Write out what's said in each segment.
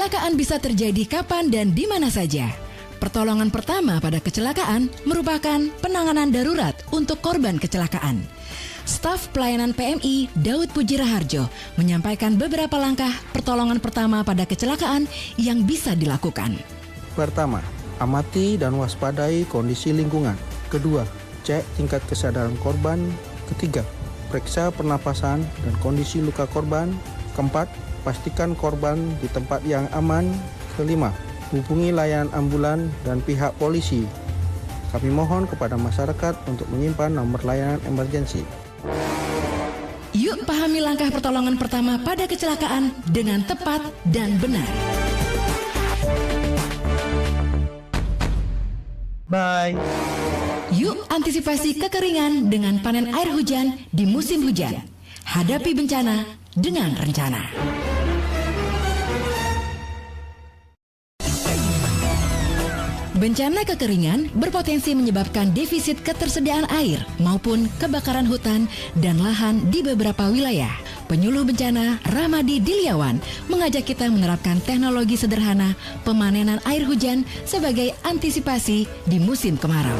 Kecelakaan bisa terjadi kapan dan di mana saja. Pertolongan pertama pada kecelakaan merupakan penanganan darurat untuk korban kecelakaan. Staf pelayanan PMI Daud Puji Raharjo menyampaikan beberapa langkah pertolongan pertama pada kecelakaan yang bisa dilakukan. Pertama, amati dan waspadai kondisi lingkungan. Kedua, cek tingkat kesadaran korban. Ketiga, periksa pernapasan dan kondisi luka korban. Keempat, pastikan korban di tempat yang aman. Kelima, hubungi layanan ambulan dan pihak polisi. Kami mohon kepada masyarakat untuk menyimpan nomor layanan emergensi. Yuk pahami langkah pertolongan pertama pada kecelakaan dengan tepat dan benar. Bye. Yuk antisipasi kekeringan dengan panen air hujan di musim hujan. Hadapi bencana dengan rencana. Bencana kekeringan berpotensi menyebabkan defisit ketersediaan air maupun kebakaran hutan dan lahan di beberapa wilayah. Penyuluh bencana Ramadi Dilyawan mengajak kita menerapkan teknologi sederhana pemanenan air hujan sebagai antisipasi di musim kemarau.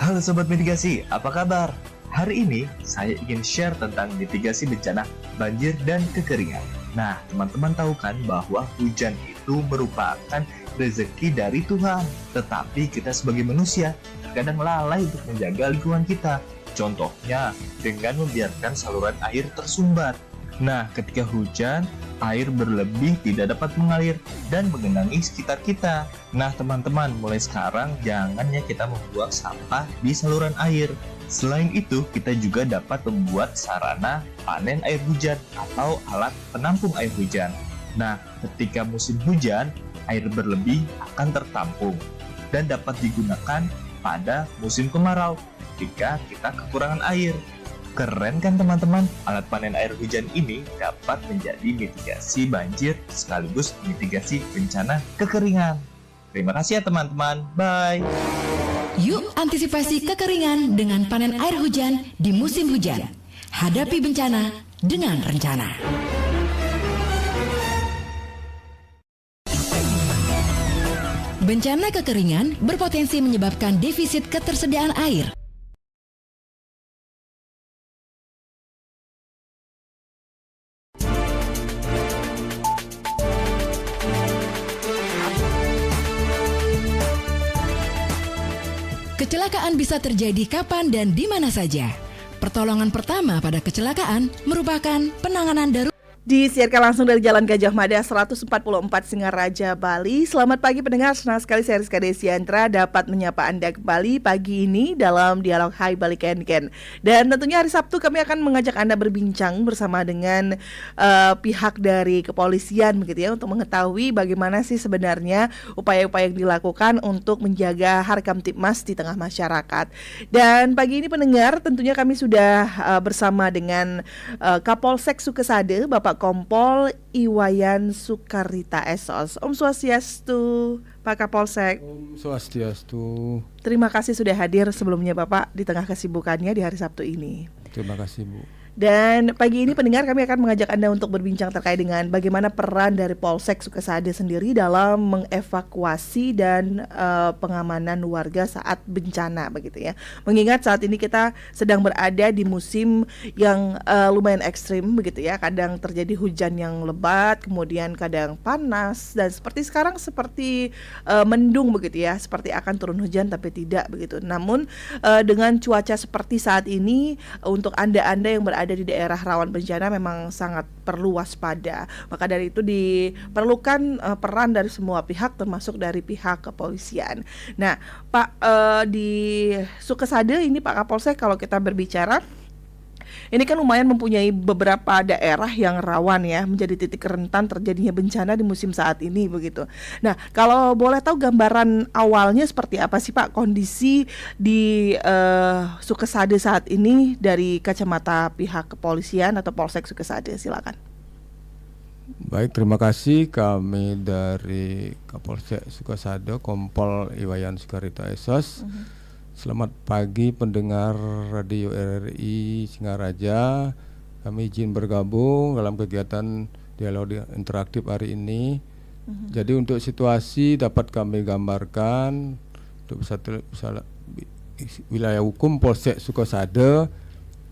Halo Sobat Mitigasi, apa kabar? Hari ini saya ingin share tentang mitigasi bencana banjir dan kekeringan. Nah, teman-teman tahu kan bahwa hujan itu merupakan rezeki dari Tuhan. Tetapi kita sebagai manusia kadang lalai untuk menjaga lingkungan kita. Contohnya dengan membiarkan saluran air tersumbat. Nah, ketika hujan, air berlebih tidak dapat mengalir dan menggenangi sekitar kita. Nah, teman-teman, mulai sekarang jangan ya kita membuang sampah di saluran air. Selain itu, kita juga dapat membuat sarana panen air hujan atau alat penampung air hujan. Nah, ketika musim hujan, air berlebih akan tertampung dan dapat digunakan pada musim kemarau ketika kita kekurangan air. Keren kan teman-teman? Alat panen air hujan ini dapat menjadi mitigasi banjir sekaligus mitigasi bencana kekeringan. Terima kasih ya teman-teman. Bye. Yuk antisipasi kekeringan dengan panen air hujan di musim hujan. Hadapi bencana dengan rencana. Bencana kekeringan berpotensi menyebabkan defisit ketersediaan air. Kecelakaan bisa terjadi kapan dan di mana saja. Pertolongan pertama pada kecelakaan merupakan penanganan darurat. Disiarkan langsung dari Jalan Gajah Mada 144 Singaraja, Bali. Selamat pagi pendengar, senang sekali saya Rizka Desiantra dapat menyapa Anda kembali pagi ini dalam Dialog Hai Bali Ken. Dan tentunya hari Sabtu kami akan mengajak Anda berbincang bersama dengan pihak dari kepolisian begitu ya, untuk mengetahui bagaimana sih sebenarnya upaya-upaya yang dilakukan untuk menjaga Harkam Tipmas di tengah masyarakat. Dan pagi ini pendengar, tentunya kami sudah bersama dengan Kapolsek Sukesade, Bapak Kompol Iwayan Sukarita SOS. Om Swastiastu, Pak Kapolsek. Om Swastiastu. Terima kasih sudah hadir sebelumnya Bapak di tengah kesibukannya di hari Sabtu ini. Terima kasih Bu. Dan pagi ini pendengar kami akan mengajak Anda untuk berbincang terkait dengan bagaimana peran dari Polsek Sukesade sendiri dalam mengevakuasi dan pengamanan warga saat bencana begitu ya. Mengingat saat ini kita sedang berada di musim yang lumayan ekstrim begitu ya. Kadang terjadi hujan yang lebat, kemudian kadang panas, dan seperti sekarang seperti mendung begitu ya, seperti akan turun hujan tapi tidak begitu. Namun dengan cuaca seperti saat ini, untuk Anda yang berada di daerah rawan bencana memang sangat perlu waspada. Maka dari itu diperlukan peran dari semua pihak termasuk dari pihak kepolisian. Nah, Pak, di Sukesade ini Pak Kapolsek, kalau kita berbicara, ini kan lumayan mempunyai beberapa daerah yang rawan ya, menjadi titik rentan terjadinya bencana di musim saat ini begitu. Nah, kalau boleh tahu gambaran awalnya seperti apa sih Pak kondisi di Sukesade saat ini dari kacamata pihak kepolisian atau Polsek Sukesade, silakan. Baik, terima kasih. Kami dari Kapolsek Sukesade, Kompol Iwayan Sukarita SOS. Selamat pagi pendengar Radio RRI Singaraja. Kami izin bergabung dalam kegiatan dialog interaktif hari ini Jadi untuk situasi dapat kami gambarkan untuk wilayah hukum Polsek Sukasada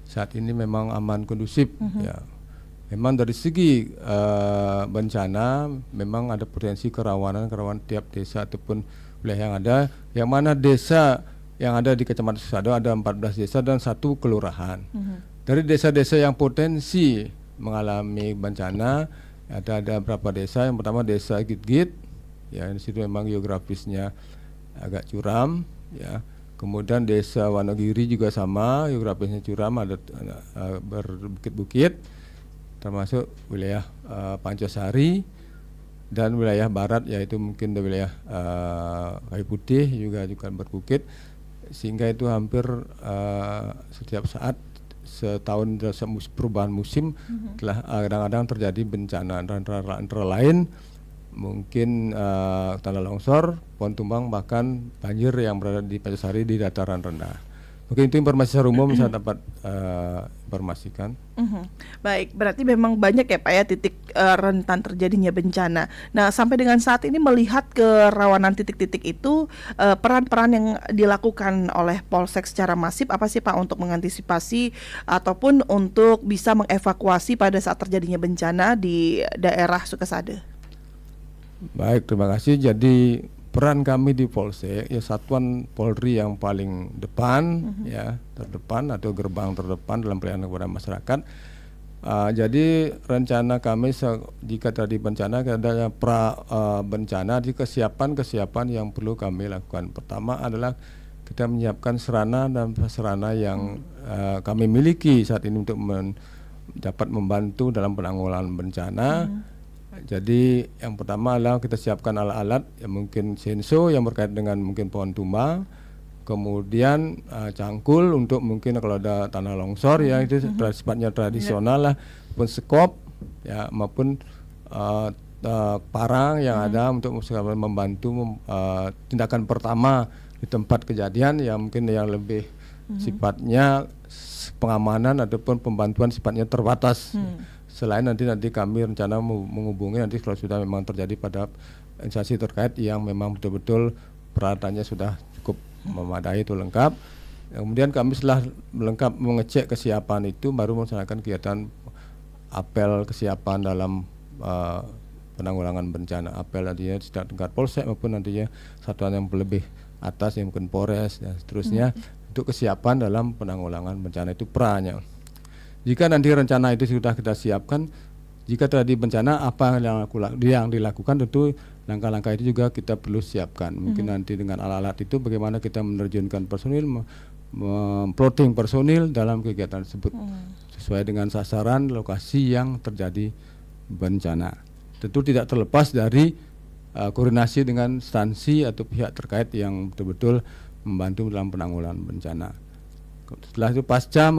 saat ini memang aman kondusif. Ya, memang dari segi bencana memang ada potensi kerawanan tiap desa ataupun wilayah yang ada, yang mana desa yang ada di Kecamatan Sukasada ada 14 desa dan 1 kelurahan. Dari desa-desa yang potensi mengalami bencana ada beberapa desa. Yang pertama desa Git-Git, ya di situ memang geografisnya agak curam, ya. Kemudian desa Wonogiri juga sama, geografisnya curam, ada berbukit-bukit, termasuk wilayah Pancasari, dan wilayah barat yaitu mungkin di wilayah Kayu Putih juga berbukit, sehingga itu hampir setiap saat setahun perubahan musim telah kadang-kadang terjadi bencana antara lain mungkin tanah longsor, pohon tumbang, bahkan banjir yang berada di Pancasari di dataran rendah. Mungkin itu informasi secara umum saya dapat informasikan. Baik, berarti memang banyak ya Pak ya titik rentan terjadinya bencana. Nah, sampai dengan saat ini melihat kerawanan titik-titik itu, peran-peran yang dilakukan oleh Polsek secara masif apa sih Pak untuk mengantisipasi ataupun untuk bisa mengevakuasi pada saat terjadinya bencana di daerah Sukasada? Baik, terima kasih. Jadi peran kami di Polsek ya satuan Polri yang paling depan, ya terdepan atau gerbang terdepan dalam pelayanan kepada masyarakat. Jadi rencana kami jika tadi bencana ada bencana di kesiapan yang perlu kami lakukan. Pertama adalah kita menyiapkan sarana dan prasarana yang kami miliki saat ini untuk dapat membantu dalam penanggulangan bencana. Jadi yang pertama adalah kita siapkan alat-alat yang mungkin senso yang berkait dengan mungkin pohon tumbang, kemudian cangkul untuk mungkin kalau ada tanah longsor ya itu sifatnya tradisional lah, pun sekop ya maupun parang yang ada untuk membantu tindakan pertama di tempat kejadian yang mungkin yang lebih sifatnya pengamanan ataupun pembantuan sifatnya terbatas. Selain nanti kami rencana menghubungi nanti kalau sudah memang terjadi pada instansi terkait yang memang betul-betul peralatannya sudah cukup memadai itu lengkap. Kemudian kami setelah lengkap mengecek kesiapan itu baru melaksanakan kegiatan apel kesiapan dalam penanggulangan bencana. Apel nantinya tidak tingkat Polsek maupun nantinya satuan yang lebih atas yang mungkin Polres dan seterusnya untuk kesiapan dalam penanggulangan bencana itu perannya. Jika nanti rencana itu sudah kita siapkan, jika terjadi bencana apa yang dilakukan tentu langkah-langkah itu juga kita perlu siapkan. Mungkin nanti dengan alat-alat itu bagaimana kita menerjunkan personil, memplotting personil dalam kegiatan tersebut sesuai dengan sasaran lokasi yang terjadi bencana. Tentu tidak terlepas dari koordinasi dengan instansi atau pihak terkait yang betul-betul membantu dalam penanggulangan bencana. Setelah itu pasca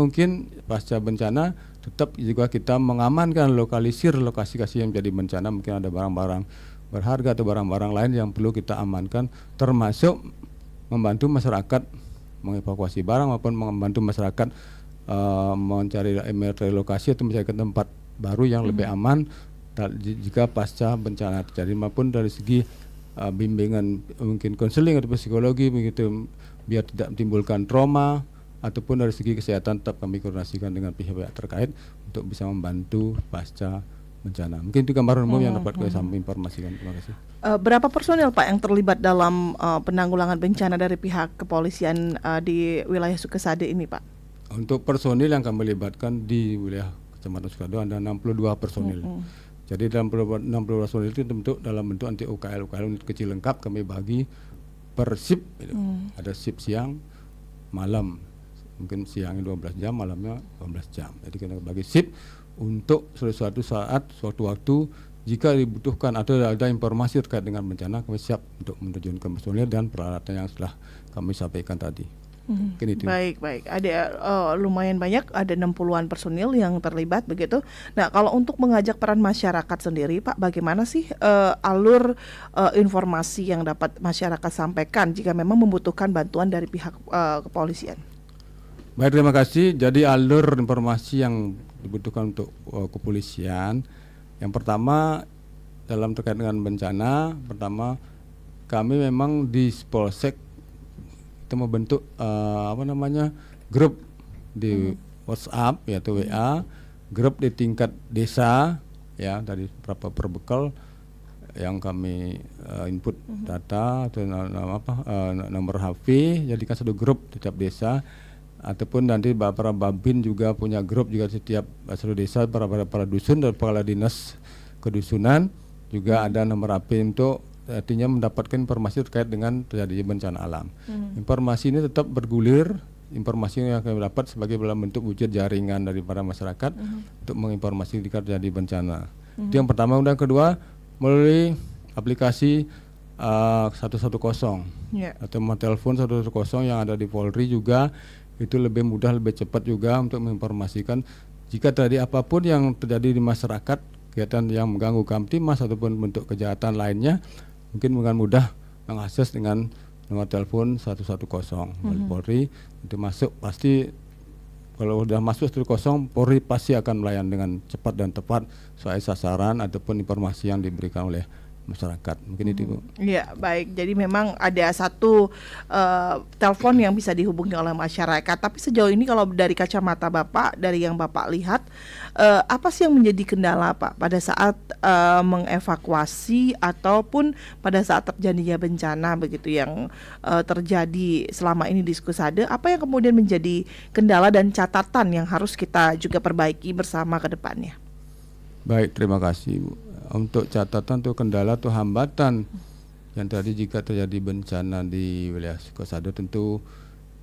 bencana tetap juga kita mengamankan lokalisir lokasi-lokasi yang menjadi bencana. Mungkin ada barang-barang berharga atau barang-barang lain yang perlu kita amankan, termasuk membantu masyarakat mengevakuasi barang maupun membantu masyarakat mencari relokasi atau mencari tempat baru yang lebih aman jika pasca bencana terjadi, maupun dari segi bimbingan mungkin konseling atau psikologi begitu biar tidak menimbulkan trauma, ataupun dari segi kesehatan tetap kami koordinasikan dengan pihak-pihak terkait untuk bisa membantu pasca bencana. Mungkin itu gambaran umum yang dapat kami informasikan. Terima kasih. Berapa personil Pak yang terlibat dalam penanggulangan bencana dari pihak kepolisian di wilayah Sukasada ini Pak? Untuk personil yang kami libatkan di wilayah Kecamatan Sukasada ada 62 personil. Jadi dalam 62 personil itu dalam bentuk anti UKL unit kecil lengkap kami bagi per shift. Ada shift siang, malam. Mungkin siangnya 12 jam, malamnya 12 jam. Jadi kita bagi shift untuk suatu saat, suatu waktu jika dibutuhkan atau ada informasi terkait dengan bencana, kami siap untuk menerjunkan personil dan peralatan yang telah kami sampaikan tadi. Baik. Ada lumayan banyak, ada 60-an personil yang terlibat begitu. Nah, kalau untuk mengajak peran masyarakat sendiri, Pak, bagaimana sih alur informasi yang dapat masyarakat sampaikan jika memang membutuhkan bantuan dari pihak kepolisian? Baik, terima kasih. Jadi alur informasi yang dibutuhkan untuk kepolisian, yang pertama dalam terkait dengan bencana, pertama kami memang di Polsek kita membentuk grup di WhatsApp yaitu WA, grup di tingkat desa ya, dari beberapa perbekal yang kami input data atau nomor HP, jadikan satu grup di setiap desa, ataupun nanti para babin juga punya grup juga setiap satu desa, para dusun dan kepala dinas kedusunan juga ada nomor HP untuk artinya mendapatkan informasi terkait dengan terjadi bencana alam. Informasi ini tetap bergulir, informasi yang kami dapat sebagai dalam bentuk wujud jaringan dari para masyarakat untuk menginformasi jika terjadi bencana. Itu yang pertama. Dan kedua, melalui aplikasi 110 atau telepon 110 yang ada di Polri juga, itu lebih mudah, lebih cepat juga untuk menginformasikan jika terjadi apapun yang terjadi di masyarakat, kegiatan yang mengganggu Kamtimas ataupun bentuk kejahatan lainnya, mungkin dengan mudah mengakses dengan nomor telepon 110 dari Polri. Itu masuk, pasti kalau sudah masuk 110, Polri pasti akan melayani dengan cepat dan tepat sesuai sasaran ataupun informasi yang diberikan oleh masyarakat. Mungkin itu, Bu. Iya, baik. Jadi memang ada satu telepon yang bisa dihubungi oleh masyarakat. Tapi sejauh ini kalau dari kacamata Bapak, dari yang Bapak lihat, apa sih yang menjadi kendala, Pak, pada saat mengevakuasi ataupun pada saat terjadinya bencana begitu yang terjadi selama ini di Sukosadé? Apa yang kemudian menjadi kendala dan catatan yang harus kita juga perbaiki bersama ke depannya? Baik, terima kasih, Bu. Untuk catatan atau kendala atau hambatan yang tadi jika terjadi bencana di wilayah Sukosadé, tentu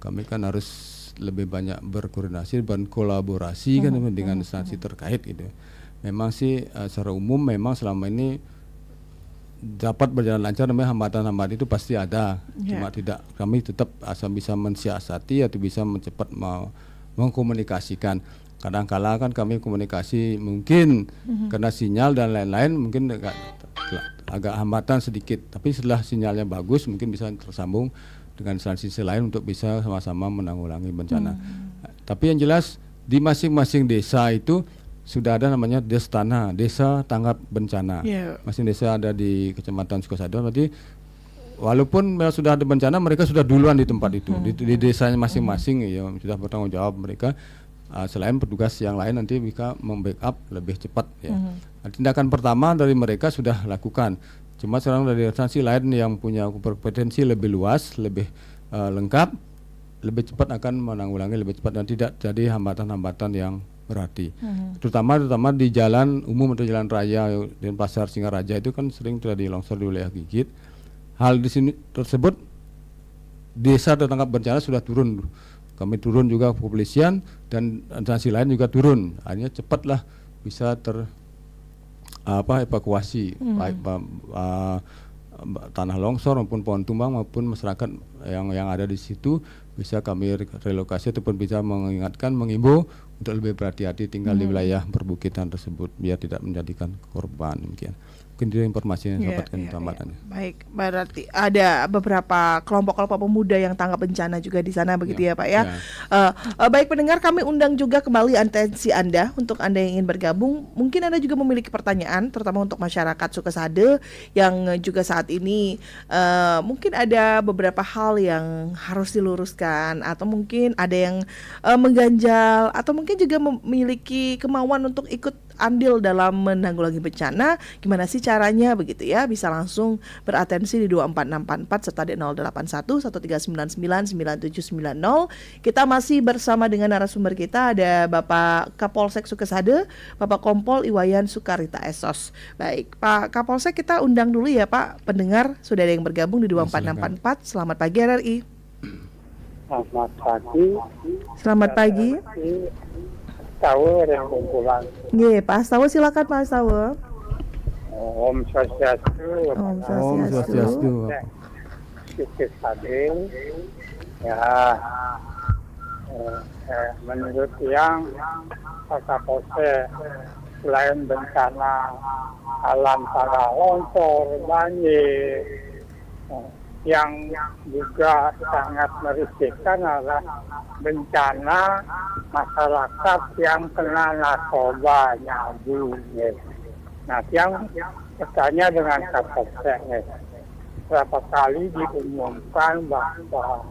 kami kan harus lebih banyak berkoordinasi dan kolaborasi kan dengan instansi terkait gitu. Memang sih secara umum memang selama ini dapat berjalan lancar, namanya hambatan-hambatan itu pasti ada. Cuma tidak, kami tetap asal bisa mensiasati atau bisa mencepat mengkomunikasikan. Kadang-kala kan kami komunikasi mungkin karena sinyal dan lain-lain mungkin agak hambatan sedikit, tapi setelah sinyalnya bagus mungkin bisa tersambung dengan instansi lain untuk bisa sama-sama menanggulangi bencana. Tapi yang jelas di masing-masing desa itu sudah ada namanya Destana, Desa Tanggap Bencana. Masing desa ada di Kecamatan Sukosadé, berarti walaupun sudah ada bencana, mereka sudah duluan di tempat itu, di desanya masing-masing ya, sudah bertanggung jawab mereka. Selain petugas yang lain nanti bisa membackup lebih cepat ya. Tindakan pertama dari mereka sudah lakukan. Cuma sekarang dari instansi lain yang punya kompetensi lebih luas, lebih lengkap, lebih cepat akan menanggulangi lebih cepat dan tidak jadi hambatan-hambatan yang berarti. Terutama di jalan umum atau jalan raya di Pasar Singaraja itu kan sering terjadi longsor di wilayah Gigit. Hal di sini tersebut desa tertangkap bencana sudah turun. Kami turun juga kepolisian dan instansi lain juga turun. Akhirnya cepatlah bisa evakuasi baik tanah longsor maupun pohon tumbang maupun masyarakat yang ada di situ bisa kami relokasi ataupun bisa mengimbau untuk lebih berhati-hati tinggal di wilayah perbukitan tersebut biar tidak menjadikan korban. Demikian. Mungkin itu informasi yang saya dapatkan tambahannya. Baik, berarti ada beberapa kelompok-kelompok pemuda yang tanggap bencana juga di sana begitu ya Pak ya. Baik pendengar, kami undang juga kembali atensi Anda untuk Anda yang ingin bergabung. Mungkin Anda juga memiliki pertanyaan, terutama untuk masyarakat Sukosadé yang juga saat ini mungkin ada beberapa hal yang harus diluruskan atau mungkin ada yang mengganjal atau mungkin juga memiliki kemauan untuk ikut andil dalam menanggulangi bencana. Gimana sih caranya begitu ya? Bisa langsung beratensi di 24644 serta di 081 1399 9790. Kita masih bersama dengan narasumber kita, ada Bapak Kapolsek Sukosadé, Bapak Kompol Iwayan Sukarita Esos. Baik, Pak Kapolsek, kita undang dulu ya Pak. Pendengar sudah ada yang bergabung di 24644. Selamat pagi RRI. Selamat pagi. Selamat pagi. Tahu yang kumpulan. Nggih, Pak Astawa, silakan Pak Astawa. Om Swastiastu. Om Swastiastu. Sukosadé. Ya, menurut yang Pak Kapolsek, selain bencana alam para longsor, banjir, yang juga sangat merisaukan adalah bencana masyarakat yang kena narkoba nyabu. Nah, yang bertanya dengan Kapolsek. Berapa kali diumumkan bahwa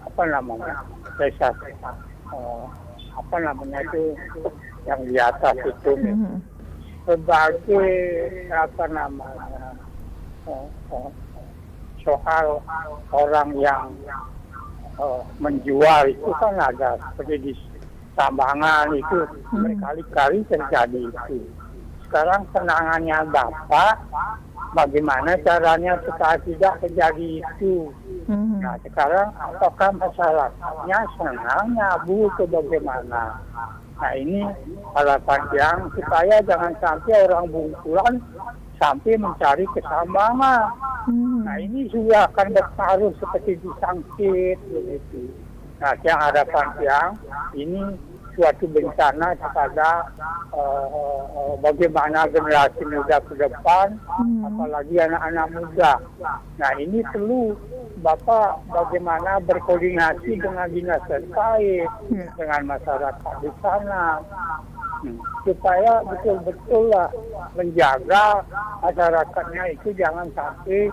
apa namanya desa apa namanya itu yang di atas itu sebagai apa namanya soal orang yang menjual itu kan ada seperti di Tambangan itu berkali-kali terjadi itu. Sekarang penanganannya Bapak, bagaimana caranya supaya tidak terjadi itu? Nah sekarang apakah masyarakatnya senang nyabu ke bagaimana? Nah ini harapan yang supaya jangan sampai orang Bungkulan sampai mencari kesambangan. Nah ini juga akan bertaruh seperti disangkit begitu. Nah yang harapan yang ini suatu bencana kepada bagaimana generasi muda ke depan, apalagi anak-anak muda. Nah ini perlu Bapak bagaimana berkoordinasi dengan dinas terkait, dengan masyarakat di sana, supaya betul-betul lah menjaga masyarakatnya itu jangan sampai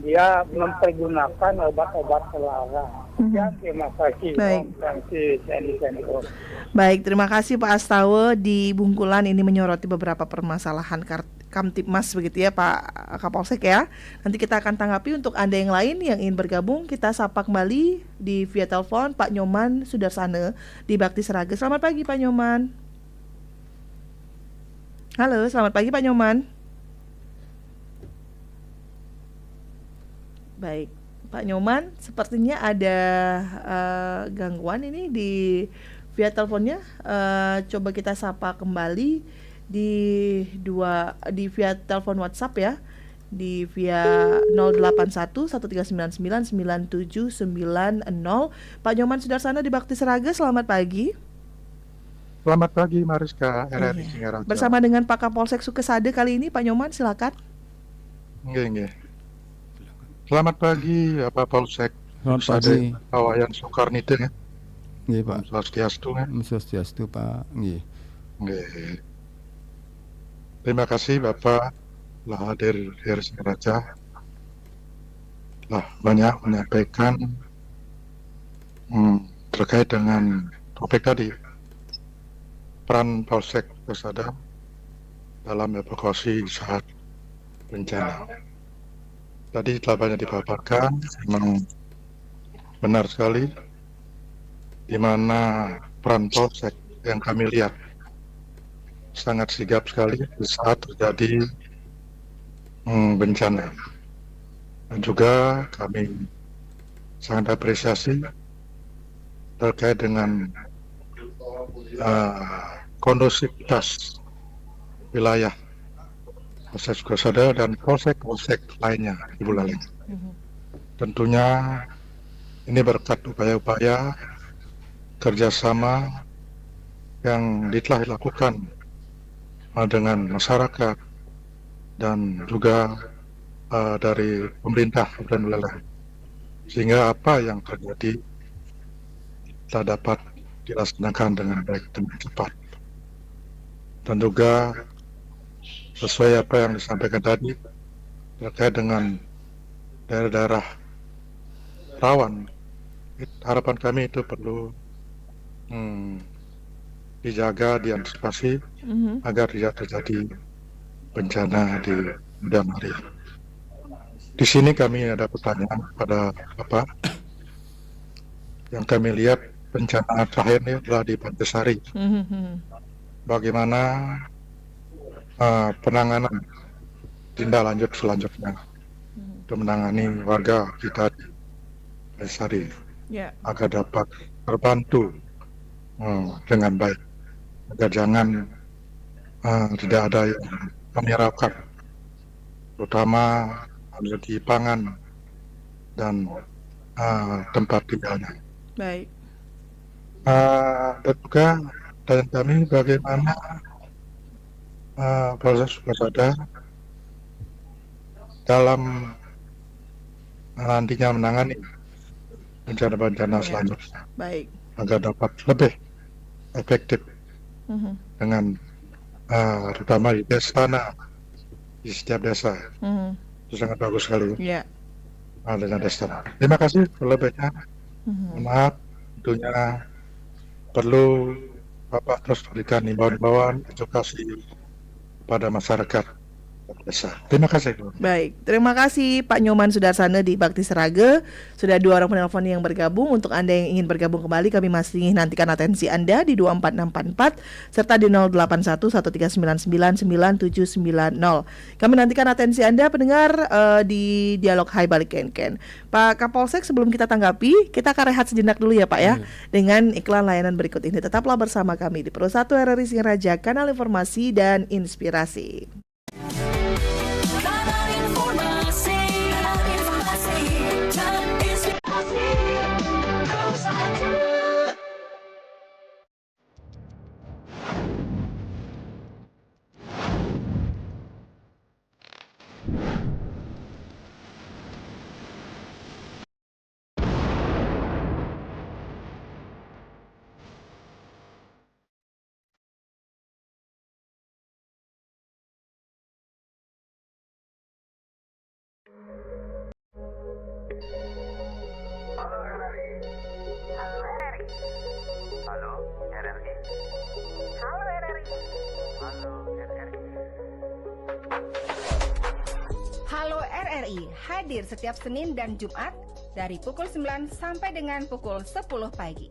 dia mempergunakan obat-obat terlarang. Ya, terima kasih. Baik. Terima kasih. Baik, terima kasih Pak Astawa. Di Bungkulan ini menyoroti beberapa permasalahan Kamtibmas begitu ya Pak Kapolsek ya. Nanti kita akan tanggapi untuk Anda yang lain yang ingin bergabung. Kita sapa kembali di via telepon Pak Nyoman Sudarsana di Bakti Seraga. Selamat pagi Pak Nyoman. Halo, selamat pagi Pak Nyoman. Baik, Pak Nyoman, sepertinya ada gangguan ini di via teleponnya. Coba kita sapa kembali di via telepon WhatsApp ya, di via 081 1399 9790. Pak Nyoman Sudarsana di Bakti Seraga, selamat pagi. Selamat pagi Mariska, RRI Singaraja. Bersama dengan Pak Kapolsek Sukesade kali ini, Pak Nyoman silakan. Nggih. Selamat pagi Pak Polsek. Selamat pagi. Kawayan Soekarnite ya. Nggih Pak. Swastiastu ya. Swastiastu Pak. Nggih. Nggih. Terima kasih Bapak telah hadir di Singaraja. Telah banyak menyampaikan terkait dengan topik tadi, peran Polsek Sukesada dalam evakuasi saat bencana. Tadi telah banyak dipaparkan, memang benar sekali, di mana peran Polsek yang kami lihat sangat sigap sekali di saat terjadi bencana. Dan juga kami sangat apresiasi terkait dengan kondusivitas wilayah Polsek Sukesada dan polsek-polsek lainnya di Buleleng. Tentunya ini berkat upaya-upaya kerjasama yang telah dilakukan dengan masyarakat dan juga dari pemerintah Kabupaten Buleleng, sehingga apa yang terjadi telah dapat dilaksanakan dengan baik dan cepat. Dan juga sesuai apa yang disampaikan tadi terkait dengan daerah-daerah rawan, harapan kami itu perlu dijaga, diantisipasi agar tidak terjadi bencana di kemudian hari. Di sini kami ada pertanyaan kepada Bapak. Yang kami lihat bencana terakhir ini adalah di Pantasari. Bagaimana penanganan tindak lanjut selanjutnya untuk menangani warga kita di Pantasari agar dapat terbantu dengan baik, agar jangan tidak ada yang menyerahkan, terutama dari pangan dan tempat tinggalnya. Baik. Dan juga dan kami bagaimana Polsek Sukesada dalam nantinya menangani bencana-bencana selanjutnya. Baik. Agar dapat lebih efektif dengan terutama di desa, di setiap desa. Mhm. Itu sangat bagus sekali Ya. dengan desa. Terima kasih lebihnya. Mhm. Maaf, tentunya perlu Bapak terus berikan himbauan-himbauan edukasi kepada masyarakat desa. Terima kasih. Baik, terima kasih Pak Nyoman Sudarsana di Bakti Seraga. Sudah 2 orang penelpon yang bergabung. Untuk Anda yang ingin bergabung kembali, kami masih nantikan atensi Anda di 24644 serta di 0811399990. Kami nantikan atensi Anda pendengar di Dialog Hai Balik Ken. Pak Kapolsek, sebelum kita tanggapi, kita akan rehat sejenak dulu ya Pak ya, dengan iklan layanan berikut ini. Tetaplah bersama kami di Pro 1 RRI Singaraja, kanal informasi dan inspirasi. Halo RRI hadir setiap Senin dan Jumat dari pukul 9 sampai dengan pukul 10 pagi.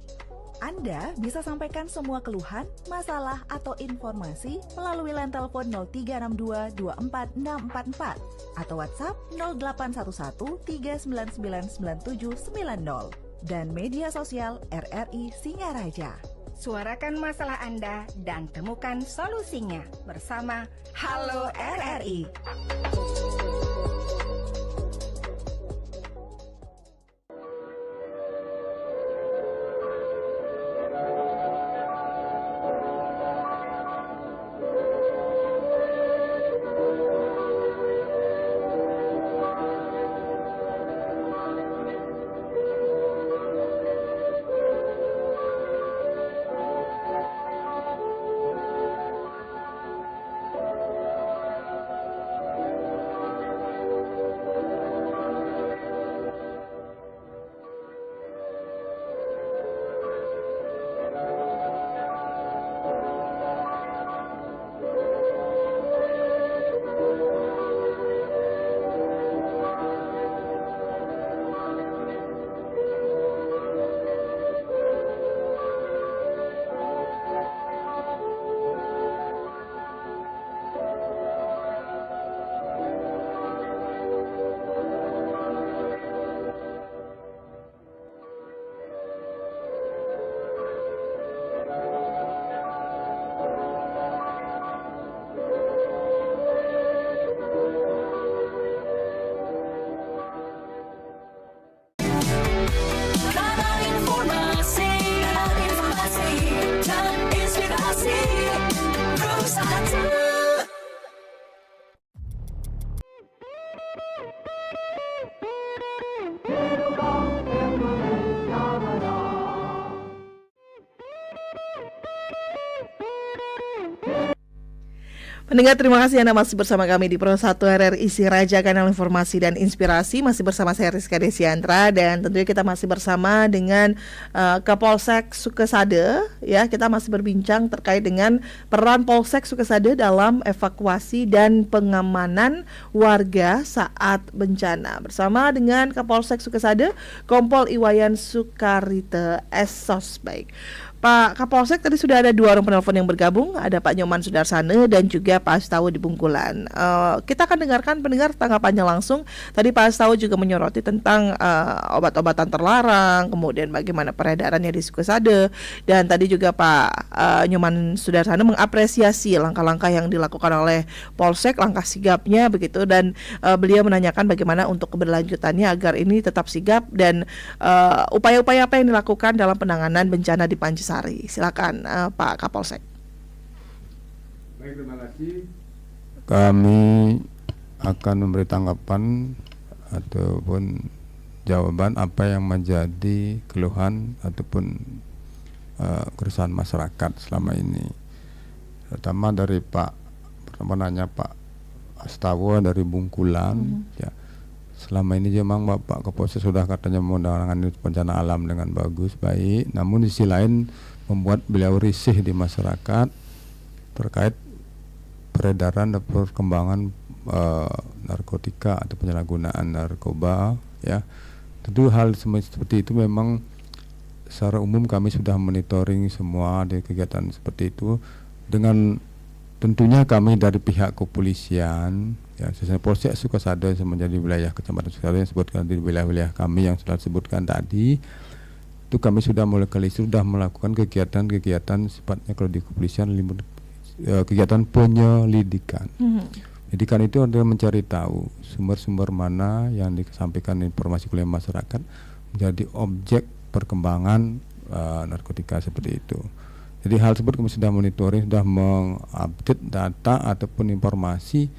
Anda bisa sampaikan semua keluhan, masalah, atau informasi melalui line telepon 0362 24644 atau WhatsApp 0811 3999790 dan media sosial RRI Singaraja. Suarakan masalah Anda dan temukan solusinya bersama Halo RRI. Pendengar, terima kasih Anda masih bersama kami di Pro 1 RRI Singaraja, kanal informasi dan inspirasi. Masih bersama saya Rizka Desiantra, dan tentunya kita masih bersama dengan Kapolsek Sukesade. Ya, kita masih berbincang terkait dengan peran Polsek Sukesade dalam evakuasi dan pengamanan warga saat bencana. Bersama dengan Kapolsek Sukesade, Kompol Iwayan Sukarite Esos. Baik, Pak Kapolsek, tadi sudah ada 2 orang penelpon yang bergabung, ada Pak Nyoman Sudarsana dan juga Pak Astawa di Bungkulan. Kita akan dengarkan pendengar tanggapannya langsung. Tadi Pak Astawa juga menyoroti tentang obat-obatan terlarang, kemudian bagaimana peredarannya di Sukesade, dan tadi juga Pak Nyoman Sudarsana mengapresiasi langkah-langkah yang dilakukan oleh Polsek, langkah sigapnya begitu, dan beliau menanyakan bagaimana untuk keberlanjutannya agar ini tetap sigap dan upaya-upaya apa yang dilakukan dalam penanganan bencana di Pancasari. Silakan Pak Kapolsek. Baik, terima kasih. Kami akan memberi tanggapan ataupun jawaban apa yang menjadi keluhan ataupun keresahan masyarakat selama ini. terutama dari Pak Astawa dari Bungkulan, ya. Selama ini memang Bapak Kapolsek sudah katanya menangani bencana alam dengan baik, namun di sisi lain membuat beliau risih di masyarakat terkait peredaran dan perkembangan narkotika atau penyalahgunaan narkoba, ya. Tentu hal seperti itu memang secara umum kami sudah monitoring semua di kegiatan seperti itu, dengan tentunya kami dari pihak kepolisian, ya, khususnya Polsek Sukasada yang menjadi wilayah Kecamatan Sukasada yang disebutkan di wilayah-wilayah kami yang sudah disebutkan tadi, itu kami sudah melakukan kegiatan sifatnya kalau di kepolisian kegiatan penyelidikan. Pendidikan itu adalah mencari tahu sumber-sumber mana yang disampaikan informasi oleh masyarakat menjadi objek perkembangan narkotika seperti itu. Jadi hal tersebut kami sudah monitoring, sudah mengupdate data ataupun informasi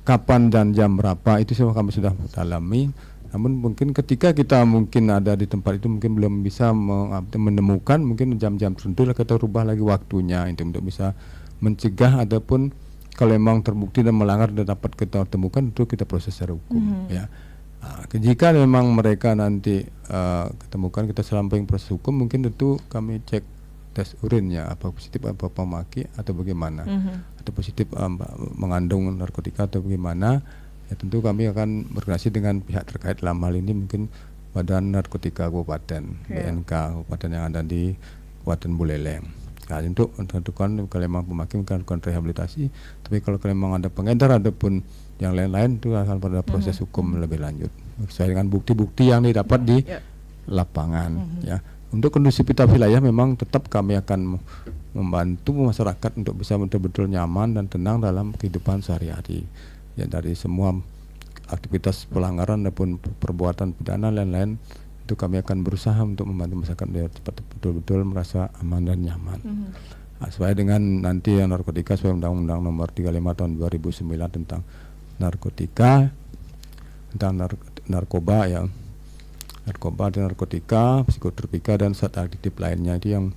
kapan dan jam berapa, itu semua kami sudah dalami. Namun mungkin ketika kita mungkin ada di tempat itu mungkin belum bisa menemukan mungkin jam-jam tertentu, kita rubah lagi waktunya itu untuk bisa mencegah ataupun kalau memang terbukti dan melanggar dan dapat kita temukan itu kita proses secara hukum, ya. Jika memang mereka nanti ketemukan kita samping proses hukum, mungkin tentu kami cek tes urinnya apa positif apa pemaki atau bagaimana, atau positif mengandung narkotika atau bagaimana, ya tentu kami akan berkoordinasi dengan pihak terkait, dalam hal ini mungkin Badan Narkotika Kabupaten, BNK Kabupaten yang ada di Kabupaten Buleleng. Nah, untuk menentukan kalau memang pemaki melakukan rehabilitasi, tapi kalau memang ada pengedar ataupun yang lain-lain itu akan pada proses hukum lebih lanjut sesuai dengan bukti-bukti yang didapat di lapangan, ya. Untuk kondusivitas wilayah memang tetap kami akan membantu masyarakat untuk bisa betul-betul nyaman dan tenang dalam kehidupan sehari-hari, ya, dari semua aktivitas pelanggaran maupun perbuatan pidana lain-lain. Itu kami akan berusaha untuk membantu masyarakat biar betul-betul merasa aman dan nyaman. Sesuai dengan nanti yang narkotika sesuai Undang-Undang Nomor 35 Tahun 2009 tentang narkotika, tentang narkoba, ya, narkoba dan narkotika, psikotropika dan zat adiktif lainnya, itu yang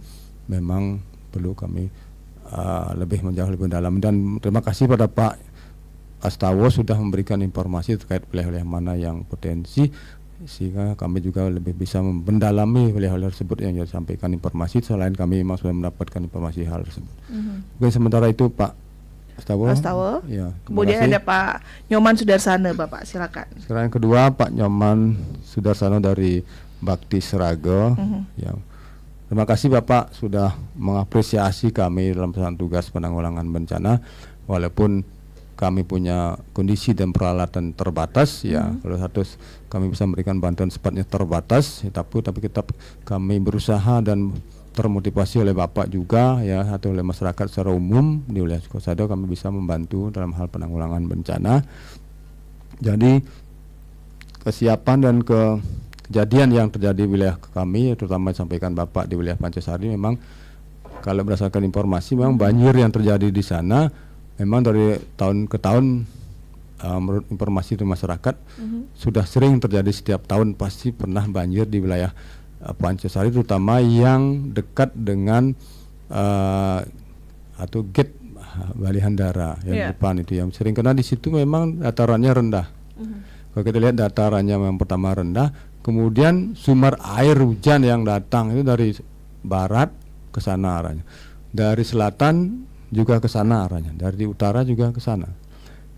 memang perlu kami lebih menjauh lebih dalam. Dan terima kasih pada Pak Astawa sudah memberikan informasi terkait wilayah-wilayah mana yang potensi, sehingga kami juga lebih bisa mendalami wilayah-wilayah tersebut yang disampaikan informasi. Selain kami memang sudah mendapatkan informasi hal tersebut. Mungkin sementara itu Pak Astawa. Ya, kemudian ada Pak Nyoman Sudarsana, Bapak silakan. Sekarang yang kedua Pak Nyoman Sudarsana dari Bakti Seraga. Ya. Terima kasih Bapak sudah mengapresiasi kami dalam pelaksanaan tugas penanggulangan bencana, walaupun kami punya kondisi dan peralatan terbatas, ya. Kalau kami bisa memberikan bantuan sifatnya terbatas, ya, tapi kami berusaha dan termotivasi oleh Bapak juga, ya, atau oleh masyarakat secara umum di wilayah Sukasada kami bisa membantu dalam hal penanggulangan bencana. Jadi kesiapan dan kejadian yang terjadi di wilayah kami, terutama disampaikan Bapak di wilayah Pancasari, memang kalau berdasarkan informasi memang banjir yang terjadi di sana memang dari tahun ke tahun, menurut informasi dari masyarakat, sudah sering terjadi setiap tahun, pasti pernah banjir di wilayah Pancasari, terutama yang dekat dengan atau gate Bali Handara yang depan itu yang sering, karena di situ memang datarannya rendah. Kalau kita lihat datarannya memang pertama rendah, kemudian sumber air hujan yang datang itu dari barat ke sana arahnya, dari selatan juga ke sana arahnya, dari utara juga ke sana,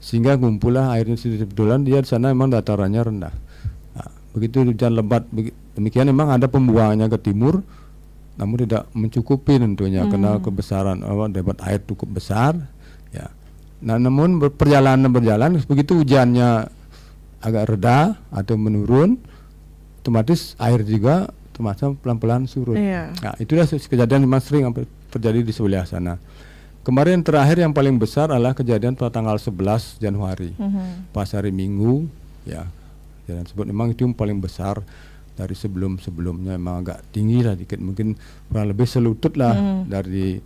sehingga ngumpullah airnya kebetulan dia di sana memang datarannya rendah. Nah, begitu hujan lebat demikian memang ada pembuangannya ke timur, namun tidak mencukupi tentunya karena kebesaran debit air cukup besar, ya. Nah, namun berjalan begitu hujannya agak reda atau menurun, otomatis air juga termasuk pelan-pelan surut. Nah, itulah kejadian memang sering terjadi di sebelah sana. Kemarin terakhir yang paling besar adalah kejadian pada tanggal 11 Januari, pas hari Minggu, ya. Kejadian tersebut memang itu yang paling besar dari sebelum-sebelumnya, memang agak tinggi lah dikit, mungkin kurang lebih selutut lah dari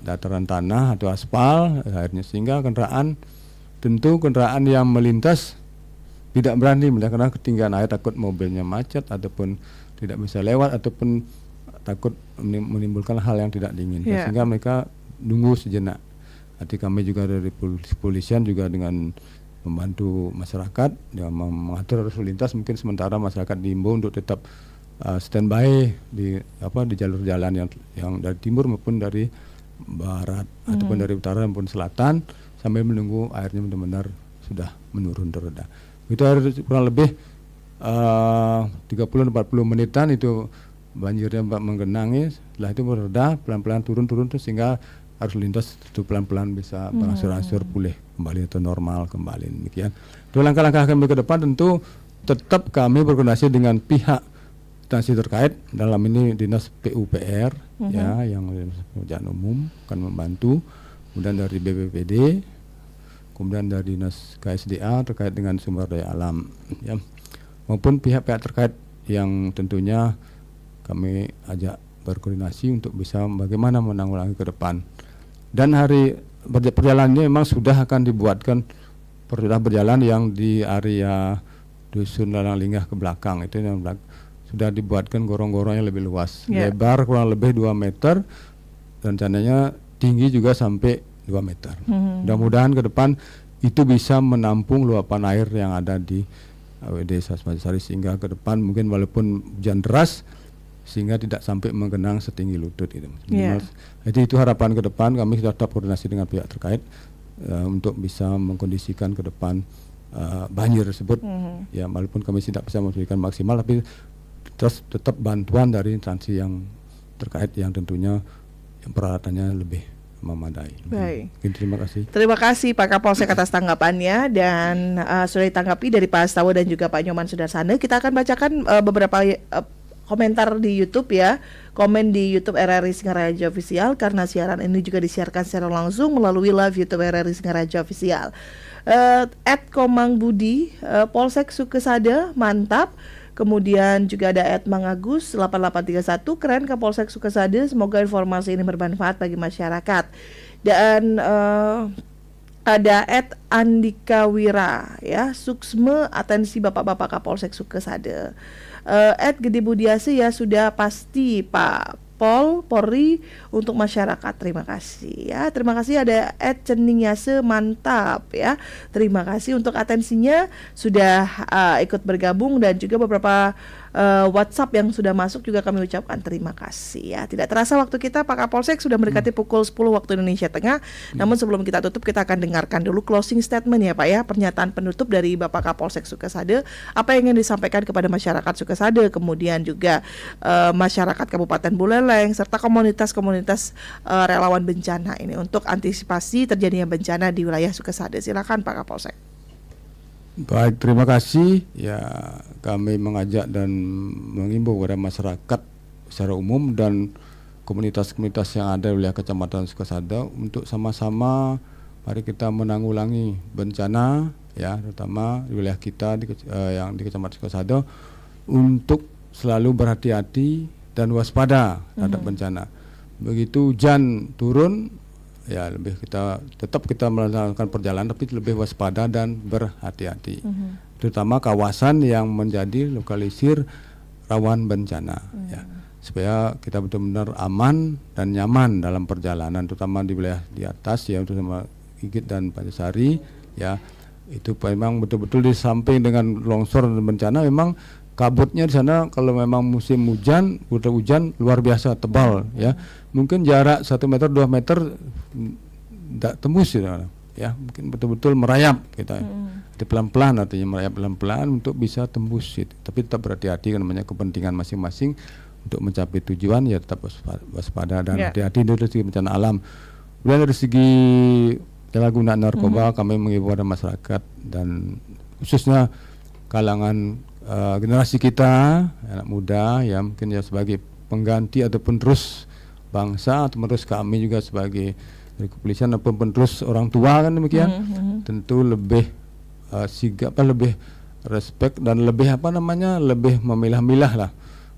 dataran tanah atau aspal airnya, sehingga kendaraan yang melintas tidak berani melihat karena ketinggian air, takut mobilnya macet ataupun tidak bisa lewat ataupun takut menimbulkan hal yang tidak diinginkan, sehingga mereka nunggu sejenak. Nanti kami juga dari kepolisian juga dengan membantu masyarakat yang mengatur arus lintas, mungkin sementara masyarakat diimbau untuk tetap standby di jalur jalan yang dari timur maupun dari barat ataupun dari utara maupun selatan sambil menunggu airnya benar-benar sudah menurun tereda. Itu air kurang lebih 30-40 menitan itu banjirnya menggenangi, setelah itu mereda pelan-pelan turun terus sehingga arus lintas itu pelan-pelan bisa berangsur-angsur pulih kembali atau normal kembali. Demikian. Untuk langkah-langkah kami ke depan tentu tetap kami berkoordinasi dengan pihak instansi terkait, dalam ini Dinas PUPR ya yang pekerjaan umum akan membantu, kemudian dari BPPD, kemudian dari Dinas KSDA terkait dengan sumber daya alam ya, maupun pihak-pihak terkait yang tentunya kami ajak berkoordinasi untuk bisa bagaimana menanggulangi ke depan. Dan hari perjalanannya memang sudah akan dibuatkan berjalan yang di area Dusun Lalang Linggah ke belakang itu yang sudah dibuatkan gorong-gorong yang lebih luas, lebar kurang lebih 2 meter, rencananya tinggi juga sampai 2 meter. Mudah-mudahan ke depan itu bisa menampung luapan air yang ada di AWD Sasmajasari sehingga ke depan mungkin walaupun hujan deras sehingga tidak sampai menggenang setinggi lutut itu. Jadi itu harapan ke depan, kami sudah tetap koordinasi dengan pihak terkait untuk bisa mengkondisikan ke depan banjir tersebut. Ya walaupun kami tidak bisa memberikan maksimal tapi terus tetap bantuan dari instansi yang terkait yang tentunya yang peralatannya lebih memadai. Baik. Terima kasih. Terima kasih Pak Kapolsek atas tanggapannya dan sudah ditanggapi dari Pak Astawa dan juga Pak Nyoman Sudarsana. Kita akan bacakan beberapa komentar di YouTube ya. Komen di YouTube RRI Singaraja Official karena siaran ini juga disiarkan secara langsung melalui live YouTube RRI Singaraja Official. @Komang Budi, Polsek Sukesada mantap. Kemudian juga ada @Mangagus 8831, keren Kapolsek Sukesada, semoga informasi ini bermanfaat bagi masyarakat. Dan ada @Andika Wira ya, Suksme atensi Bapak-bapak Kapolsek Sukesada. Gede Budiasi ya, sudah pasti Pak Polri untuk masyarakat. Terima kasih ya. Terima kasih ada @Ceningyase mantap ya. Terima kasih untuk atensinya sudah ikut bergabung dan juga beberapa WhatsApp yang sudah masuk juga kami ucapkan terima kasih ya. Tidak terasa waktu kita Pak Kapolsek sudah mendekati pukul 10 waktu Indonesia Tengah. Namun sebelum kita tutup kita akan dengarkan dulu closing statement ya Pak ya, pernyataan penutup dari Bapak Kapolsek Sukesada, apa yang ingin disampaikan kepada masyarakat Sukesada, kemudian juga masyarakat Kabupaten Buleleng serta komunitas-komunitas relawan bencana ini untuk antisipasi terjadinya bencana di wilayah Sukesada. Silakan Pak Kapolsek. Baik, terima kasih. Ya, kami mengajak dan mengimbau kepada masyarakat secara umum dan komunitas-komunitas yang ada di wilayah Kecamatan Sukesada untuk sama-sama mari kita menanggulangi bencana ya, terutama di wilayah kita yang di Kecamatan Sukesada untuk selalu berhati-hati dan waspada terhadap bencana. Begitu hujan turun ya lebih tetap kita melakukan perjalanan tapi lebih waspada dan berhati-hati. Terutama kawasan yang menjadi lokalisir rawan bencana ya. Supaya kita benar-benar aman dan nyaman dalam perjalanan, terutama di wilayah di atas ya, terutama Gigit dan Pancasari ya. Itu memang betul-betul di samping dengan longsor dan bencana memang kabutnya di sana kalau memang musim hujan, hujan luar biasa tebal ya. Mungkin jarak 1 meter 2 meter tidak tembus ya. Mungkin betul-betul merayap kita. Pelan-pelan artinya merayap pelan-pelan untuk bisa tembus gitu. Tapi tetap berhati-hati kan, namanya kepentingan masing-masing untuk mencapai tujuan ya, tetap waspada dan hati-hati dari segi bencana alam. Kemudian dari segi penyalahgunaan narkoba kami mengimbau pada masyarakat dan khususnya kalangan generasi kita, anak muda ya, mungkin ya sebagai pengganti ataupun terus bangsa atau terus kami juga sebagai dari kepolisian ataupun penerus orang tua kan demikian, tentu lebih sigap, lebih respect dan lebih lebih memilah-milah lah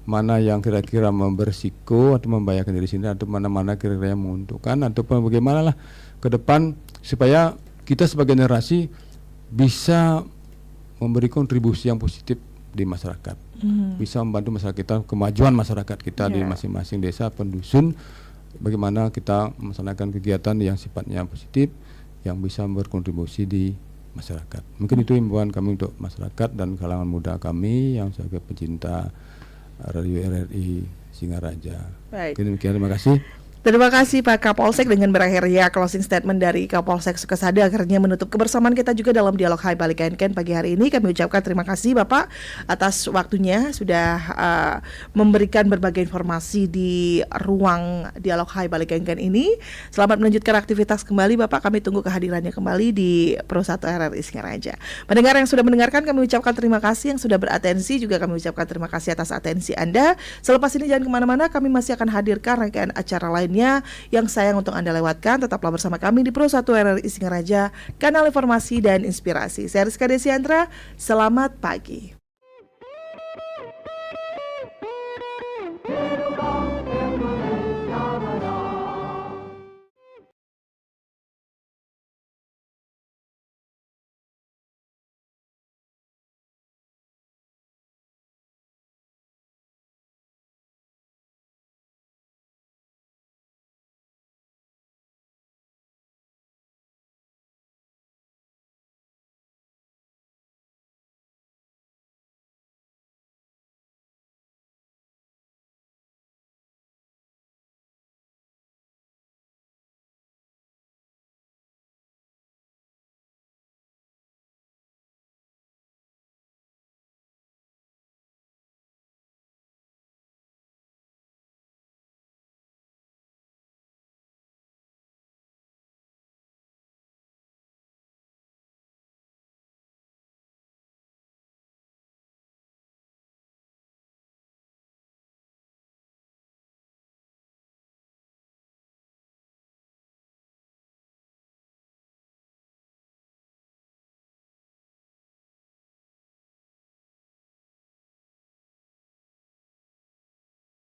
mana yang kira-kira membersiko atau membahayakan diri sendiri atau mana-mana kira-kira yang menguntungkan ataupun bagaimana lah ke depan supaya kita sebagai generasi bisa memberi kontribusi yang positif di masyarakat, bisa membantu masyarakat kita, kemajuan masyarakat kita di masing-masing desa, pendusun bagaimana kita melaksanakan kegiatan yang sifatnya positif, yang bisa berkontribusi di masyarakat. Mungkin itu himbauan kami untuk masyarakat dan kalangan muda kami yang sebagai pecinta Radio RRI Singaraja. Baik. Demikian, terima kasih. Terima kasih Pak Kapolsek. Dengan berakhirnya closing statement dari Kapolsek Sukasada akhirnya menutup kebersamaan kita juga dalam dialog Hai Balik Kenken pagi hari ini. Kami ucapkan terima kasih Bapak atas waktunya sudah memberikan berbagai informasi di ruang dialog Hai Balik Kenken ini. Selamat melanjutkan aktivitas kembali Bapak. Kami tunggu kehadirannya kembali di Pro 1 RRI Singaraja. Pendengar yang sudah mendengarkan kami ucapkan terima kasih, yang sudah beratensi juga kami ucapkan terima kasih atas atensi Anda. Selepas ini jangan kemana-mana, kami masih akan hadirkan rangkaian acara lain yang sayang untuk Anda lewatkan. Tetaplah bersama kami di Pro 1 RRI Singaraja, kanal informasi dan inspirasi. Saya Rizka Desiandra, selamat pagi.